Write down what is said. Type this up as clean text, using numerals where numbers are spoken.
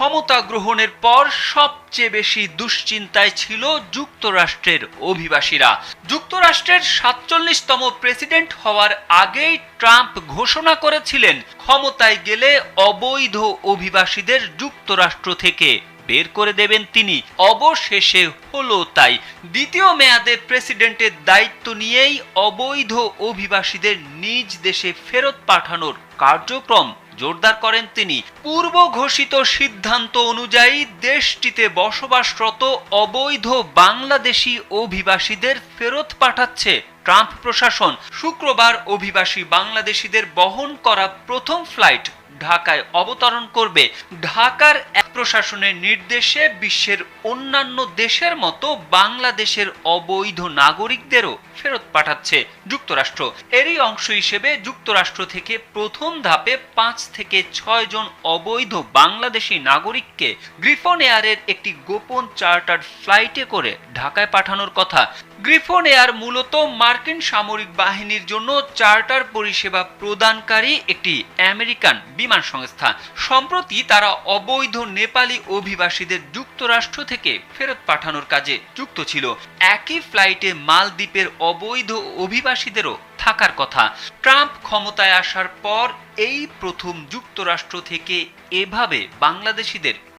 ক্ষমতা গ্রহণের পর সবচেয়ে বেশি দুশ্চিন্তায় ছিল যুক্তরাষ্ট্রের অভিবাসীরা। যুক্তরাষ্ট্রের ৪৭তম প্রেসিডেন্ট হওয়ার আগেই ট্রাম্প ঘোষণা করেছিলেন ক্ষমতায় গেলে অবৈধ অভিবাসীদের যুক্তরাষ্ট্র থেকে বের করে দেবেন তিনি। অবশেষে হলো তাই। দ্বিতীয় মেয়াদে প্রেসিডেন্টের দায়িত্ব নিয়েই অবৈধ অভিবাসীদের নিজ দেশে ফেরত পাঠানোর কার্যক্রম জোরদার করেন তিনি। পূর্ব ঘোষিত সিদ্ধান্ত অনুযায়ী দেশটিতে বসবাসরত অবৈধ বাংলাদেশি অভিবাসীদের ফেরত পাঠাচ্ছে ট্রাম্প প্রশাসন। শুক্রবার অভিবাসী বাংলাদেশিদের বহন করা প্রথম ফ্লাইট ঢাকায় অবতরণ করবে। ঢাকার এক প্রশাসনের নির্দেশে বিশ্বের অন্যান্য দেশের মতো বাংলাদেশের অবৈধ নাগরিকদেরও ফেরত পাঠাচ্ছে যুক্তরাষ্ট্র। এরই অংশ হিসেবে যুক্তরাষ্ট্র থেকে প্রথম ধাপে ৫ থেকে ৬ জন অবৈধ বাংলাদেশি নাগরিককে গ্রিফন এয়ারের একটি গোপন চার্টার ফ্লাইটে করে ঢাকায় পাঠানোর কথা। গ্রিফন এয়ার মূলত মার্কিন সামরিক বাহিনীর জন্য চার্টার পরিষেবা প্রদানকারী একটি আমেরিকান বিমান সংস্থা। সম্প্রতি তারা অবৈধ নেপালি অভিবাসীদের যুক্তরাষ্ট্র থেকে ফেরত পাঠানোর কাজে যুক্ত ছিল। একই ফ্লাইটে মালদ্বীপের অবৈধ অভিবাসীদেরও থাকার কথা। ট্রাম্প ক্ষমতায় আসার পর এই প্রথম যুক্তরাষ্ট্র থেকে এভাবে বাংলাদেশিদের